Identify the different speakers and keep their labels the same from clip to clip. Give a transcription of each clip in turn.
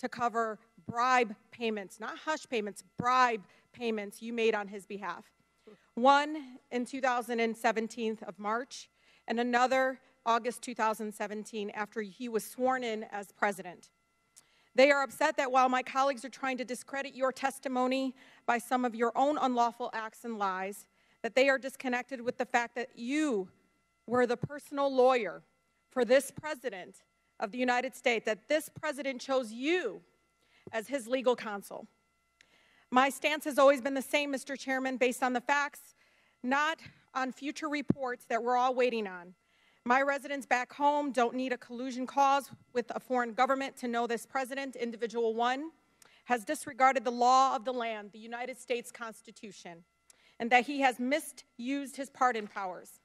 Speaker 1: to cover bribe payments, not hush payments, bribe payments you made on his behalf. One in 2017 of March, and another August 2017 after he was sworn in as president. They are upset that while my colleagues are trying to discredit your testimony by some of your own unlawful acts and lies, that they are disconnected with the fact that you were the personal lawyer for this president of the United States, that this president chose you as his legal counsel. My stance has always been the same, Mr. Chairman, based on the facts, not on future reports that we're all waiting on. My residents back home don't need a collusion cause with a foreign government to know this president, individual one, has disregarded the law of the land, the United States Constitution, and that he has misused his pardon powers.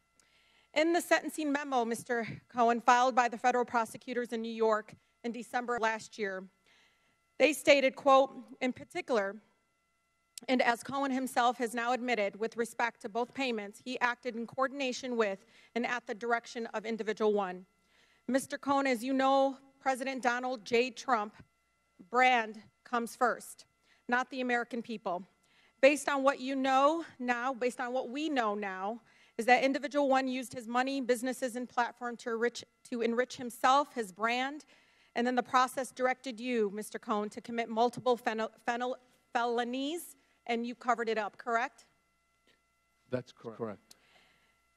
Speaker 1: In the sentencing memo, Mr. Cohen, filed by the federal prosecutors in New York in December last year, they stated, quote, in particular, and as Cohen himself has now admitted with respect to both payments, he acted in coordination with and at the direction of individual one. Mr. Cohen, as you know, President Donald J. Trump brand comes first, not the American people. Based on what you know now, based on what we know now, is that individual one used his money, businesses, and platform to enrich himself, his brand, and then the process directed you, Mr. Cohen, to commit multiple felonies, and you covered it up, correct?
Speaker 2: That's correct.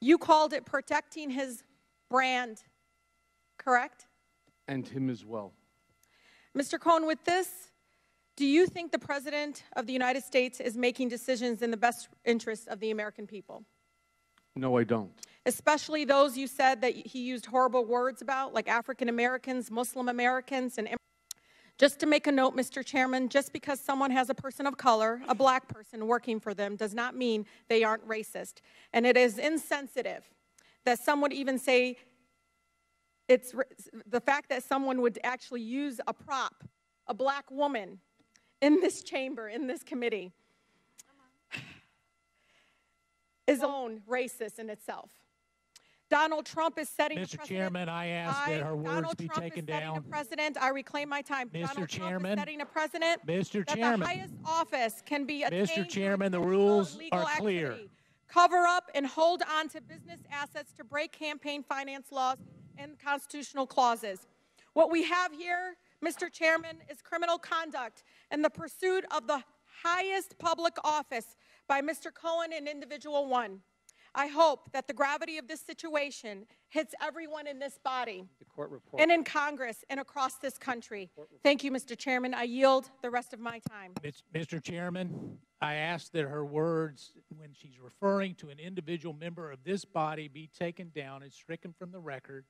Speaker 1: You called it protecting his brand, correct?
Speaker 2: And him as well.
Speaker 1: Mr. Cohen, with this, do you think the President of the United States is making decisions in the best interest of the American people?
Speaker 2: No, I don't.
Speaker 1: Especially those you said that he used horrible words about, like African Americans, Muslim Americans, and just to make a note, Mr. Chairman, just because someone has a person of color, a black person working for them, does not mean they aren't racist. And it is insensitive that some would even say it's the fact that someone would actually use a prop, a black woman, in this chamber, in this committee, is own racist in itself. Donald Trump is setting a precedent.
Speaker 3: Mr. Chairman, I ask that her words be taken down.
Speaker 1: A precedent. I reclaim my time.
Speaker 3: Mr. Chairman,
Speaker 1: Trump is setting a precedent.
Speaker 3: Mr.
Speaker 1: That
Speaker 3: Chairman,
Speaker 1: the highest office can be attained
Speaker 3: Mr. Chairman, the
Speaker 1: through
Speaker 3: rules
Speaker 1: legal
Speaker 3: are clear.
Speaker 1: activity. Cover up and hold on to business assets to break campaign finance laws and constitutional clauses. What we have here, Mr. Chairman, is criminal conduct and the pursuit of the highest public office by Mr. Cohen and individual one. I hope that the gravity of this situation hits everyone in this body and in Congress and across this country. Thank you, Mr. Chairman. I yield the rest of my time.
Speaker 3: Mr. Chairman, I ask that her words, when she's referring to an individual member of this body, be taken down and stricken from the record.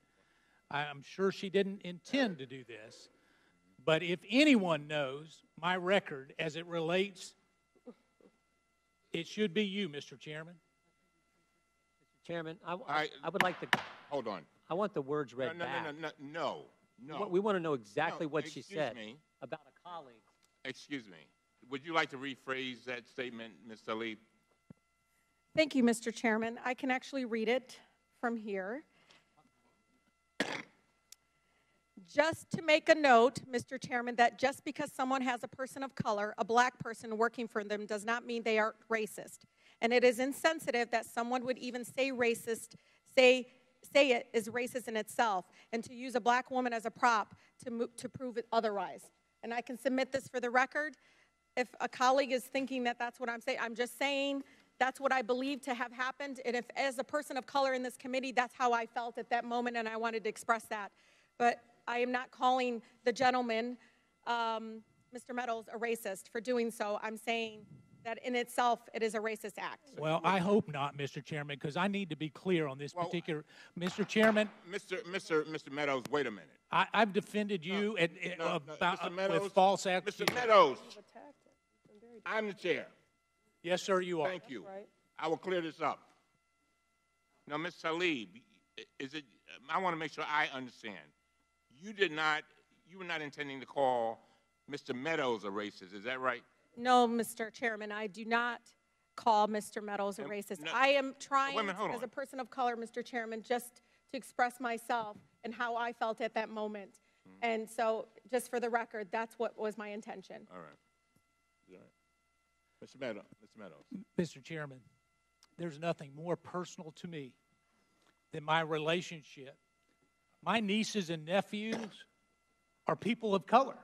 Speaker 3: I'm sure she didn't intend to do this, but if anyone knows my record as it relates, it should be you, Mr. Chairman.
Speaker 4: Chairman, I would like to...
Speaker 5: Hold on.
Speaker 4: I want the words read back.
Speaker 5: No.
Speaker 4: We want to know exactly what she said
Speaker 5: about a colleague. Excuse me. Would you like to rephrase that statement, Ms. Tlaib?
Speaker 1: Thank you, Mr. Chairman. I can actually read it from here. Just to make a note, Mr. Chairman, that just because someone has a person of color, a black person working for them, does not mean they are racist. And it is insensitive that someone would even say racist, say it is racist in itself, and to use a black woman as a prop to prove it otherwise. And I can submit this for the record. If a colleague is thinking that that's what I'm saying, I'm just saying that's what I believe to have happened. And if, as a person of color in this committee, that's how I felt at that moment, and I wanted to express that. But I am not calling the gentleman, Mr. Meadows, a racist for doing so. I'm saying that in itself, it is a racist act.
Speaker 3: Well, I hope not, Mr. Chairman, because I need to be clear on this particular... Mr. Chairman...
Speaker 5: Mr. Meadows, wait a minute.
Speaker 3: I've defended you with false accusations.
Speaker 5: Mr. Meadows, I'm the chair.
Speaker 3: Yes, sir, you are.
Speaker 5: Thank you. Right. I will clear this up. Now, Ms. Tlaib, I want to make sure I understand. You were not intending to call Mr. Meadows a racist, is that right?
Speaker 1: No, Mr. Chairman, I do not call Mr. Meadows a racist. I am trying, as a person of color, Mr. Chairman, just to express myself and how I felt at that moment. And so, just for the record, that's what was my intention.
Speaker 5: All right. All right. Mr. Meadows.
Speaker 3: Mr. Chairman, there's nothing more personal to me than my relationship. My nieces and nephews are people of color.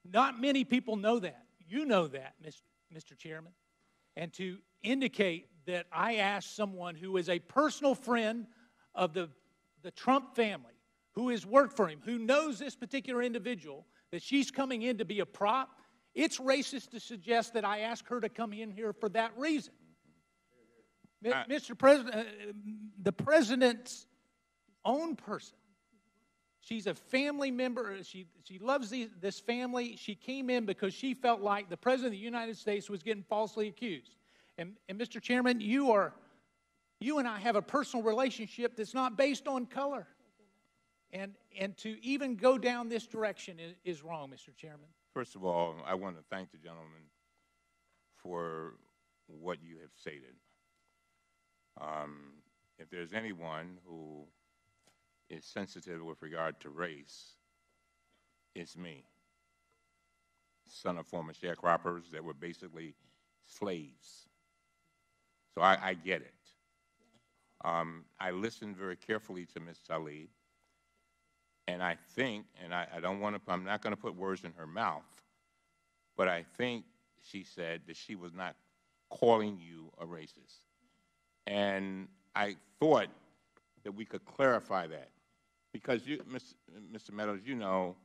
Speaker 3: Not many people know that. You know that, Mr. Chairman. And to indicate that I asked someone who is a personal friend of the Trump family, who has worked for him, who knows this particular individual, that she's coming in to be a prop, it's racist to suggest that I asked her to come in here for that reason. Mr. President, the president's own person, she's a family member. She loves this family. She came in because she felt like the President of the United States was getting falsely accused. And Mr. Chairman, you and I have a personal relationship that's not based on color. And to even go down this direction is wrong, Mr. Chairman.
Speaker 5: First of all, I want to thank the gentleman for what you have stated. If there's anyone who is sensitive with regard to race, it's me. Son of former sharecroppers that were basically slaves. So I get it. I listened very carefully to Ms. Tlaib, and I think, and I'm not going to put words in her mouth, but I think she said that she was not calling you a racist. And I thought that we could clarify that. Because, Mr. Meadows, you know,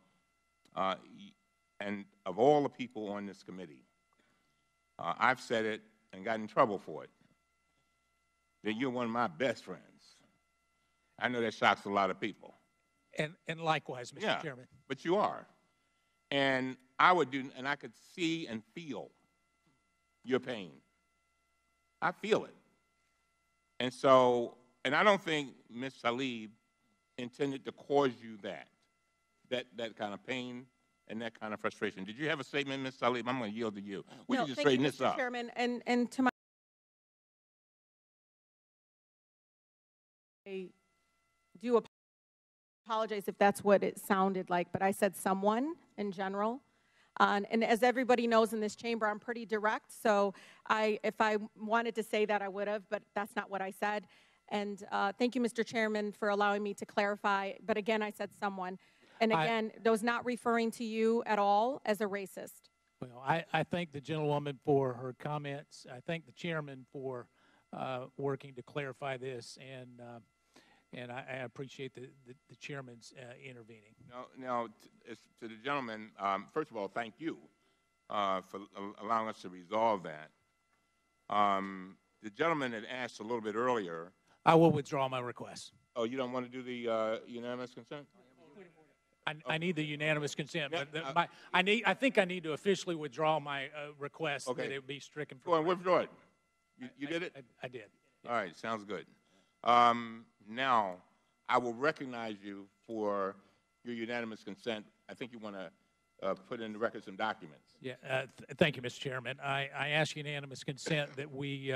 Speaker 5: and of all the people on this committee, I've said it and got in trouble for it, that you're one of my best friends. I know that shocks a lot of people.
Speaker 3: And likewise, Mr. Chairman.
Speaker 5: But you are. And I could see and feel your pain. I feel it. And so, and I don't think Ms. Tlaib intended to cause you that kind of pain and that kind of frustration. Did you have a statement, Ms. Tlaib? I'm going to yield to you. We can just straighten this up.
Speaker 1: Mr. Chairman, and to my, I do apologize if that's what it sounded like, but I said someone in general. And as everybody knows in this chamber, I'm pretty direct, so if I wanted to say that, I would have, but that's not what I said. And thank you, Mr. Chairman, for allowing me to clarify. But again, I said someone. And again, I was not referring to you at all as a racist.
Speaker 3: Well, I thank the gentlewoman for her comments. I thank the chairman for working to clarify this, and I appreciate the chairman's intervening.
Speaker 5: Now, to the gentleman, first of all, thank you for allowing us to resolve that. The gentleman had asked a little bit earlier.
Speaker 3: I will withdraw my request.
Speaker 5: Oh, you don't want to do the unanimous consent?
Speaker 3: I need the unanimous consent, but I think I need to officially withdraw my request that it be stricken from.
Speaker 5: Go ahead, withdraw it. You did it?
Speaker 3: I did.
Speaker 5: All right, sounds good. Now, I will recognize you for your unanimous consent. I think you want to put in the record some documents.
Speaker 3: Yeah, thank you, Mr. Chairman. I ask unanimous consent that we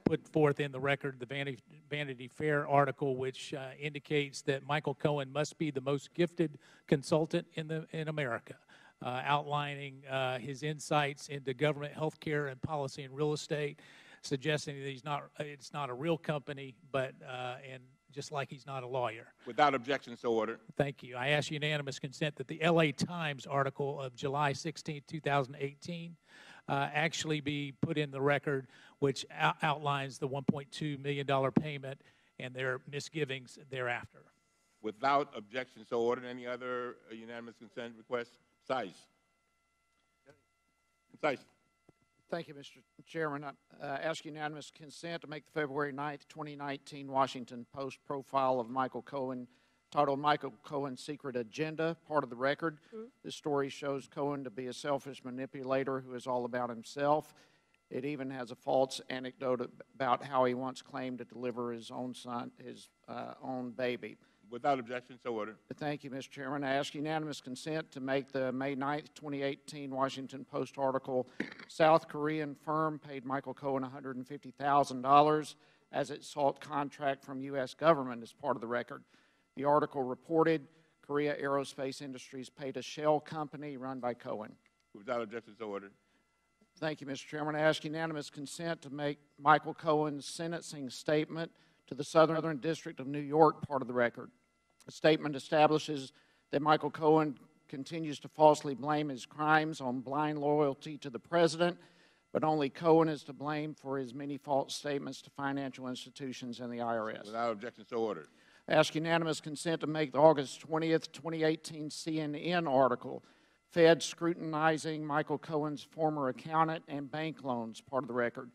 Speaker 3: put forth in the record the Vanity Fair article, which indicates that Michael Cohen must be the most gifted consultant in America, outlining his insights into government, health care, and policy and real estate, suggesting that it's not a real company, but and just like he's not a lawyer.
Speaker 5: Without objection, so ordered.
Speaker 3: Thank you. I ask unanimous consent that the LA Times article of July 16, 2018 actually be put in the record, which outlines the $1.2 million payment and their misgivings thereafter.
Speaker 5: Without objection, so ordered. Any other unanimous consent requests? Size.
Speaker 6: Thank you, Mr. Chairman. I ask unanimous consent to make the February 9th, 2019 Washington Post profile of Michael Cohen, titled Michael Cohen's Secret Agenda, part of the record. This story shows Cohen to be a selfish manipulator who is all about himself. It even has a false anecdote about how he once claimed to deliver his own son, his own baby.
Speaker 5: Without objection, so ordered.
Speaker 6: Thank you, Mr. Chairman. I ask unanimous consent to make the May 9th, 2018 Washington Post article, South Korean firm paid Michael Cohen $150,000 as it sought contract from U.S. government, as part of the record. The article reported Korea Aerospace Industries paid a shell company run by Cohen.
Speaker 5: Without objection, so ordered.
Speaker 6: Thank you, Mr. Chairman. I ask unanimous consent to make Michael Cohen's sentencing statement to the Southern District of New York part of the record. The statement establishes that Michael Cohen continues to falsely blame his crimes on blind loyalty to the president, but only Cohen is to blame for his many false statements to financial institutions and the IRS.
Speaker 5: Without objection, so ordered.
Speaker 6: I ask unanimous consent to make the August 20th, 2018 CNN article, Fed Scrutinizing Michael Cohen's Former Accountant and Bank Loans, part of the record.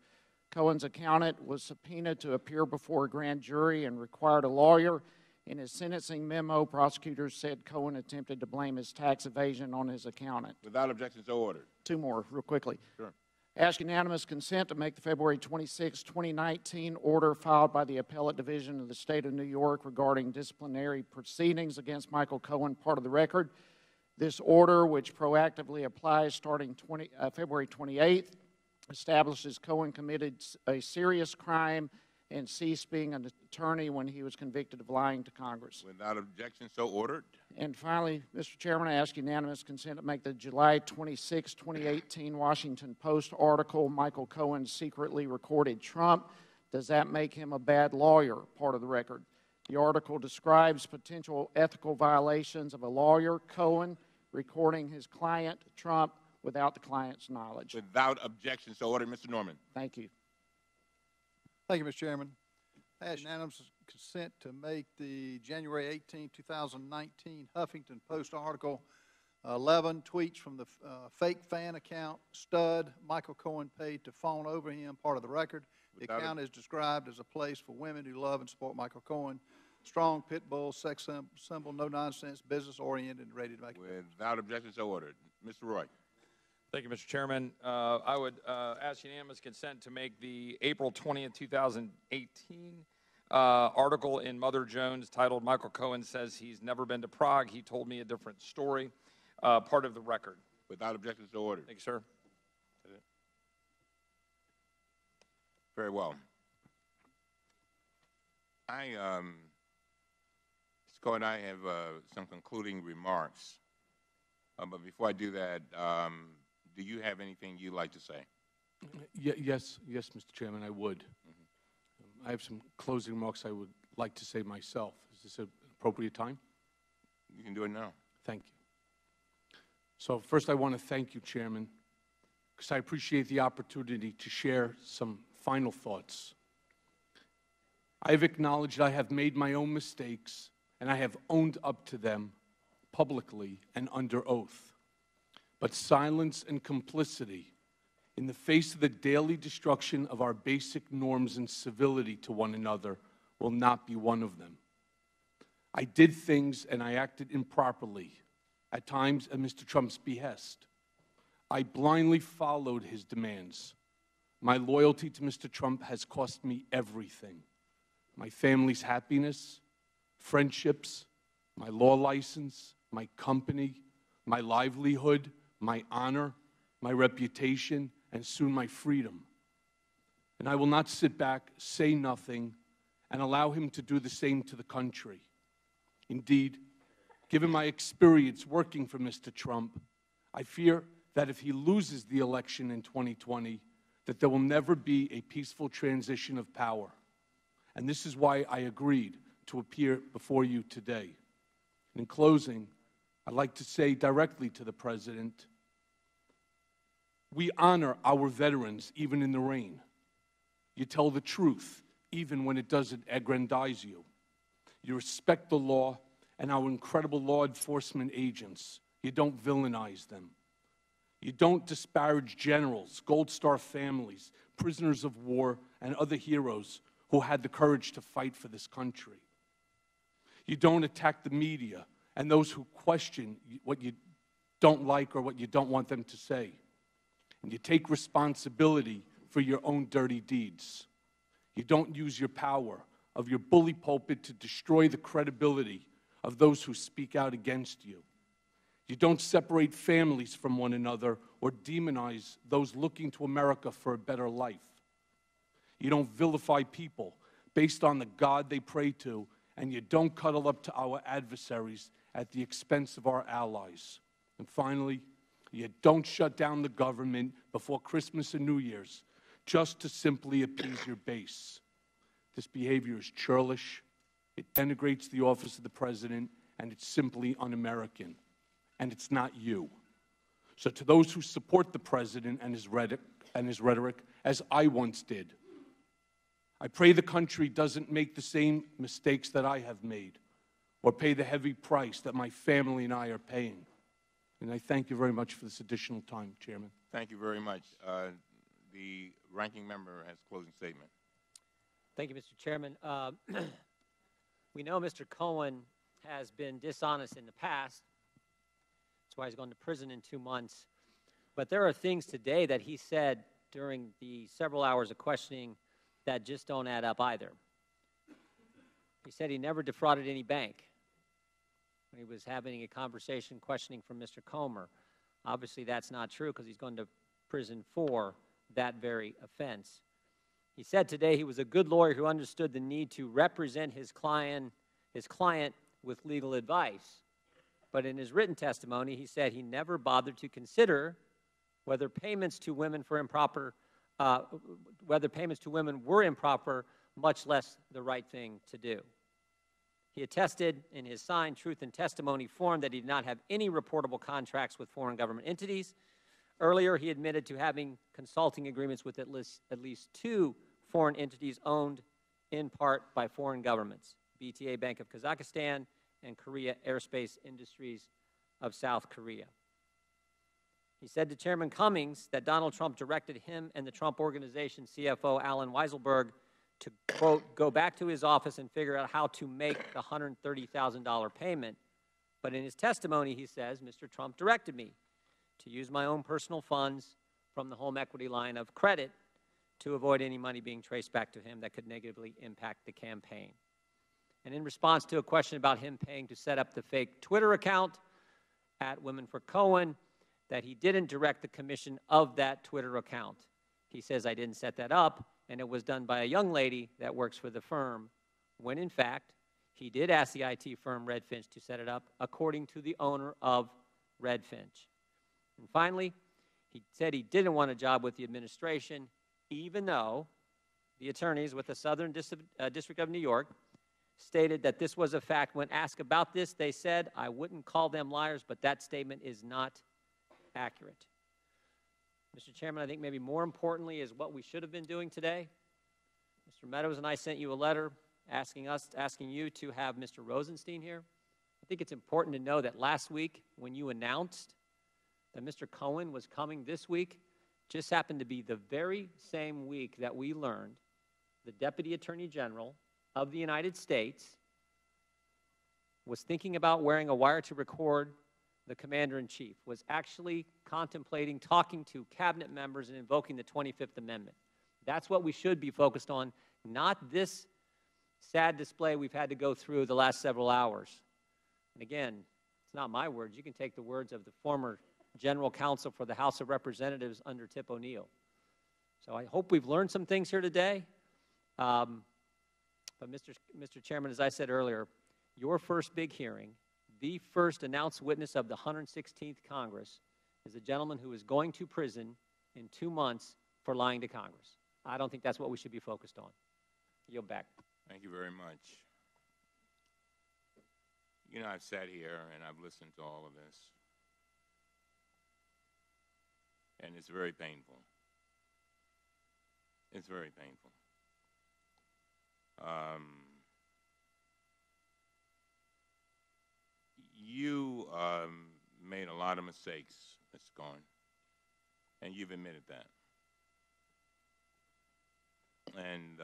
Speaker 6: Cohen's accountant was subpoenaed to appear before a grand jury and required a lawyer. In his sentencing memo, prosecutors said Cohen attempted to blame his tax evasion on his accountant.
Speaker 5: Without objection, so ordered.
Speaker 6: Two more, real quickly.
Speaker 5: Sure.
Speaker 6: Ask unanimous consent to make the February 26, 2019 order filed by the Appellate Division of the State of New York regarding disciplinary proceedings against Michael Cohen part of the record. This order, which proactively applies starting February 28th, establishes Cohen committed a serious crime and ceased being an attorney when he was convicted of lying to Congress.
Speaker 5: Without objection, so ordered.
Speaker 6: And finally, Mr. Chairman, I ask unanimous consent to make the July 26, 2018 Washington Post article, Michael Cohen secretly recorded Trump. Does that make him a bad lawyer? Part of the record. The article describes potential ethical violations of a lawyer, Cohen, recording his client, Trump, without the client's knowledge.
Speaker 5: Without objection, so ordered. Mr. Norman.
Speaker 6: Thank you.
Speaker 7: Thank you, Mr. Chairman. I ask unanimous consent to make the January 18, 2019 Huffington Post article, 11 tweets from the fake fan account, Stud, Michael Cohen paid to fawn over him, part of the record. The account is described as a place for women who love and support Michael Cohen. Strong pit bull, sex symbol, no nonsense, business oriented, and ready to make it.
Speaker 5: Without objection, so ordered. Mr. Roy.
Speaker 8: Thank you, Mr. Chairman. I would ask unanimous consent to make the April 20th, 2018 article in Mother Jones titled Michael Cohen Says He's Never Been to Prague. He told me a different story, part of the record.
Speaker 5: Without objection, so ordered.
Speaker 8: Thank you, sir.
Speaker 5: Very well. Mr. Cohen, I have some concluding remarks. But before I do that, do you have anything you'd like to say?
Speaker 2: Yes, Mr. Chairman, I would. I have some closing remarks I would like to say myself. Is this an appropriate time?
Speaker 5: You can do it now.
Speaker 2: Thank you. So first I want to thank you, Chairman, because I appreciate the opportunity to share some final thoughts. I have acknowledged I have made my own mistakes, and I have owned up to them publicly and under oath. But silence and complicity in the face of the daily destruction of our basic norms and civility to one another will not be one of them. I did things and I acted improperly, at times at Mr. Trump's behest. I blindly followed his demands. My loyalty to Mr. Trump has cost me everything. My family's happiness, friendships, my law license, my company, my livelihood, my honor, my reputation, and soon my freedom. And I will not sit back, say nothing, and allow him to do the same to the country. Indeed, given my experience working for Mr. Trump, I fear that if he loses the election in 2020, that there will never be a peaceful transition of power. And this is why I agreed to appear before you today. In closing, I'd like to say directly to the President, we honor our veterans even in the rain. You tell the truth even when it doesn't aggrandize you. You respect the law and our incredible law enforcement agents. You don't villainize them. You don't disparage generals, Gold Star families, prisoners of war, and other heroes who had the courage to fight for this country. You don't attack the media and those who question what you don't like or what you don't want them to say. And you take responsibility for your own dirty deeds. You don't use your power of your bully pulpit to destroy the credibility of those who speak out against you. You don't separate families from one another or demonize those looking to America for a better life. You don't vilify people based on the God they pray to, and you don't cuddle up to our adversaries at the expense of our allies. And finally, you don't shut down the government before Christmas and New Year's just to simply appease your base. This behavior is churlish, it denigrates the office of the president, and it's simply un-American. And it's not you. So to those who support the president and his rhetoric, as I once did, I pray the country doesn't make the same mistakes that I have made or pay the heavy price that my family and I are paying. And I thank you very much for this additional time, Chairman.
Speaker 5: Thank you very much. The ranking member has a closing statement.
Speaker 4: Thank you, Mr. Chairman. We know Mr. Cohen has been dishonest in the past. That's why he's going to prison in 2 months. But there are things today that he said during the several hours of questioning that just don't add up either. He said he never defrauded any bank when he was having a conversation questioning from Mr. Comer. Obviously, that's not true because he's going to prison for that very offense. He said today he was a good lawyer who understood the need to represent his client with legal advice. But in his written testimony, he said he never bothered to consider whether payments to women were improper, much less the right thing to do. He attested in his signed truth and testimony form that he did not have any reportable contracts with foreign government entities. Earlier, he admitted to having consulting agreements with at least 2 foreign entities owned in part by foreign governments, BTA Bank of Kazakhstan and Korea Aerospace Industries of South Korea. He said to Chairman Cummings that Donald Trump directed him and the Trump Organization CFO Alan Weiselberg to, quote, go back to his office and figure out how to make the $130,000 payment. But in his testimony, he says, Mr. Trump directed me to use my own personal funds from the home equity line of credit to avoid any money being traced back to him that could negatively impact the campaign. And in response to a question about him paying to set up the fake Twitter account at Women for Cohen, that he didn't direct the commission of that Twitter account. He says, I didn't set that up, and it was done by a young lady that works for the firm, when in fact, he did ask the IT firm Redfinch to set it up, according to the owner of Redfinch. And finally, he said he didn't want a job with the administration, even though the attorneys with the Southern District of New York stated that this was a fact. When asked about this, they said, I wouldn't call them liars, but that statement is not accurate. Mr. Chairman, I think maybe more importantly is what we should have been doing today. Mr. Meadows and I sent you a letter asking you to have Mr. Rosenstein here. I think it's important to know that last week when you announced that Mr. Cohen was coming this week, just happened to be the very same week that we learned the Deputy Attorney General of the United States was thinking about wearing a wire to record the Commander-in-Chief, was actually contemplating talking to cabinet members and invoking the 25th Amendment. That's what we should be focused on, not this sad display we've had to go through the last several hours. And again, it's not my words. You can take the words of the former General Counsel for the House of Representatives under Tip O'Neill. So I hope we've learned some things here today. But Mr. Chairman, as I said earlier, your first big hearing, the first announced witness of the 116th Congress, is a gentleman who is going to prison in 2 months for lying to Congress. I don't think that's what we should be focused on. Yield back.
Speaker 5: Thank you very much. You know, I've sat here and I've listened to all of this, and it's very painful. It's very painful. You made a lot of mistakes, Mr. Cohen, and you've admitted that. And,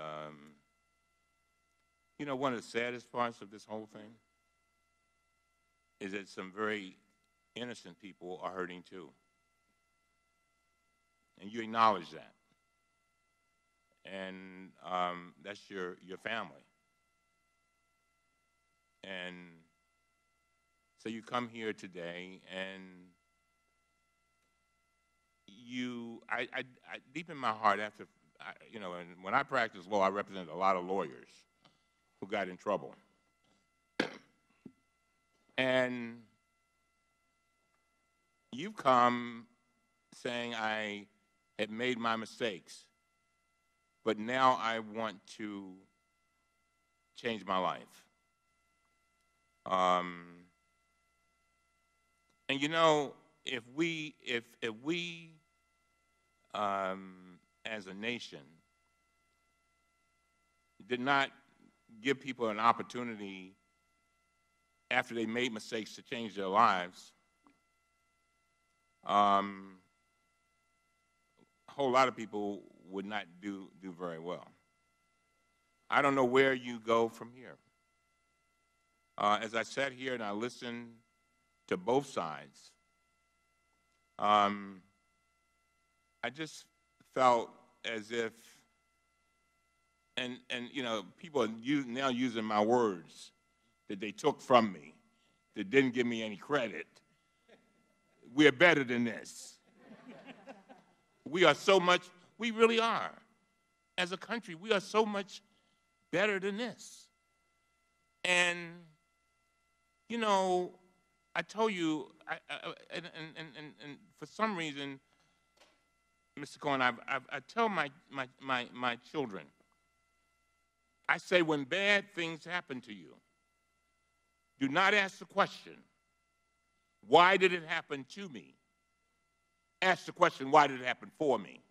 Speaker 5: you know, one of the saddest parts of this whole thing is that some very innocent people are hurting too. And you acknowledge that. And that's your family. And so you come here today and deep in my heart, you know, and when I practiced law, I represented a lot of lawyers who got in trouble. And you've come saying I had made my mistakes, but now I want to change my life. And you know, if we as a nation did not give people an opportunity after they made mistakes to change their lives, a whole lot of people would not do very well. I don't know where you go from here. As I sat here and I listened to both sides, I just felt as if, and you know, people are now using my words that they took from me, that didn't give me any credit. We're better than this. We are so much, we really are. As a country, we are so much better than this. And, you know, I told you, and for some reason, Mr. Cohen, I tell my children, I say when bad things happen to you, do not ask the question, why did it happen to me? Ask the question, why did it happen for me?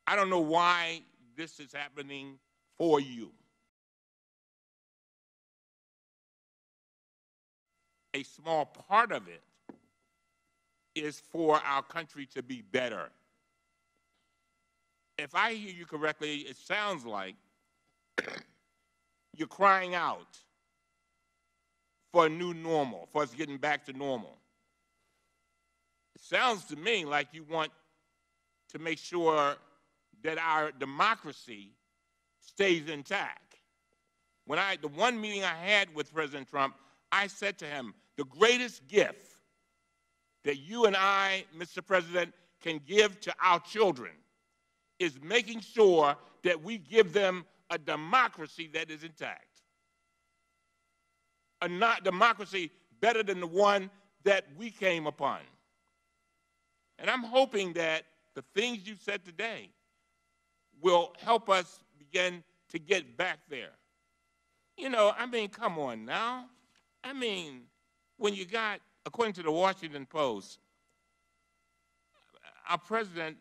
Speaker 5: I don't know why this is happening for you. A small part of it is for our country to be better. If I hear you correctly, it sounds like you're crying out for a new normal, for us getting back to normal. It sounds to me like you want to make sure that our democracy stays intact. When the one meeting I had with President Trump, I said to him, the greatest gift that you and I, Mr. President, can give to our children is making sure that we give them a democracy that is intact. A democracy better than the one that we came upon. And I'm hoping that the things you said today will help us begin to get back there. You know, I mean, come on now. I mean, when you got, according to the Washington Post, our president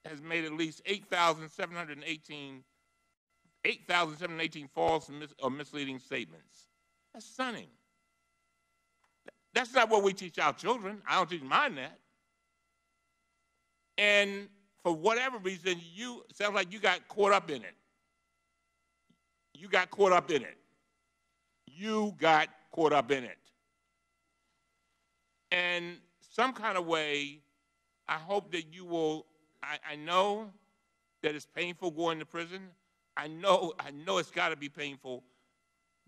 Speaker 5: has made at least 8,718 false or misleading statements. That's stunning. That's not what we teach our children. I don't teach mine that. And for whatever reason, sounds like you got caught up in it. You got caught up in it. You got caught up in it. And some kind of way, I hope that you will, I know that it's painful going to prison. I know it's got to be painful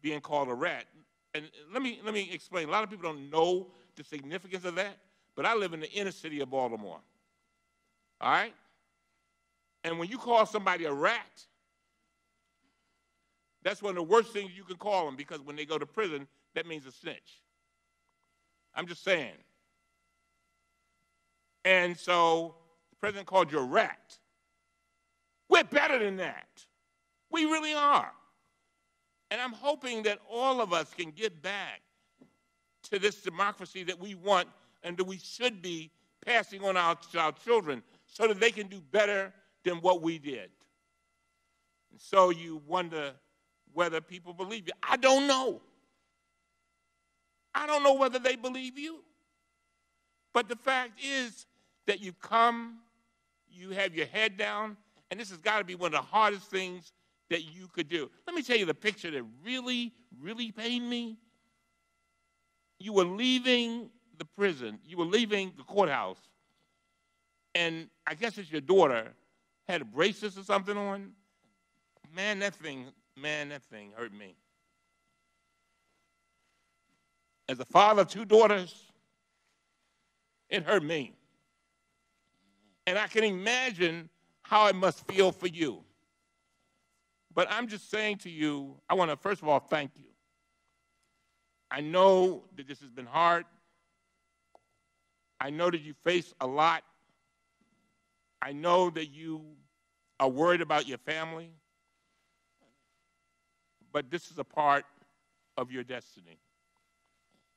Speaker 5: being called a rat. And let me explain. A lot of people don't know the significance of that, but I live in the inner city of Baltimore. All right? And when you call somebody a rat, that's one of the worst things you can call them, because when they go to prison, that means a snitch. I'm just saying. And so the president called you a rat. We're better than that. We really are. And I'm hoping that all of us can get back to this democracy that we want and that we should be passing on to our children so that they can do better than what we did. And so you wonder whether people believe you. I don't know. I don't know whether they believe you. But the fact is that you come, you have your head down, and this has got to be one of the hardest things that you could do. Let me tell you the picture that really, really pained me. You were leaving the prison, you were leaving the courthouse, and I guess it's your daughter had a braces or something on. Man, that thing hurt me. As a father of two daughters, it hurt me. And I can imagine how it must feel for you. But I'm just saying to you, I want to, first of all, thank you. I know that this has been hard. I know that you face a lot. I know that you are worried about your family. But this is a part of your destiny.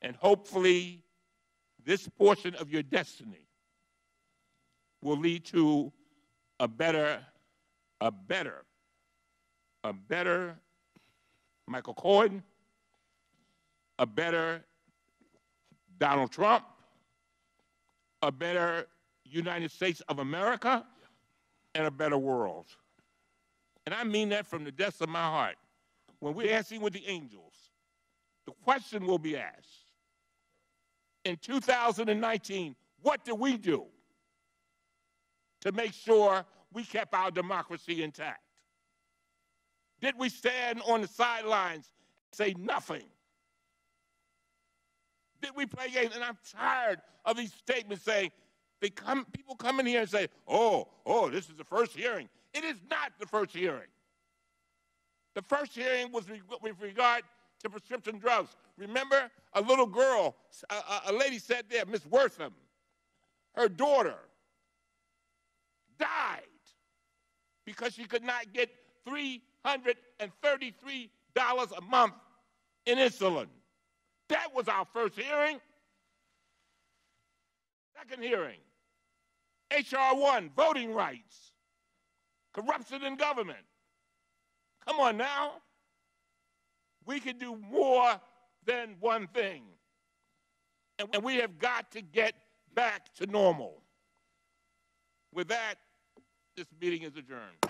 Speaker 5: And hopefully, this portion of your destiny will lead to a better Michael Cohen, a better Donald Trump, a better United States of America, and a better world. And I mean that from the depths of my heart. When we're dancing with the angels, the question will be asked, in 2019, what did we do to make sure we kept our democracy intact? Did we stand on the sidelines and say nothing? Did we play games? And I'm tired of these statements saying, people come in here and say, oh, this is the first hearing. It is not the first hearing. The first hearing was with regard to prescription drugs. Remember, a little girl, a lady sat there, Miss Wortham, her daughter died because she could not get $333 a month in insulin. That was our first hearing. Second hearing, H.R. 1, voting rights, corruption in government. Come on now. We can do more than one thing. And we have got to get back to normal. With that, this meeting is adjourned.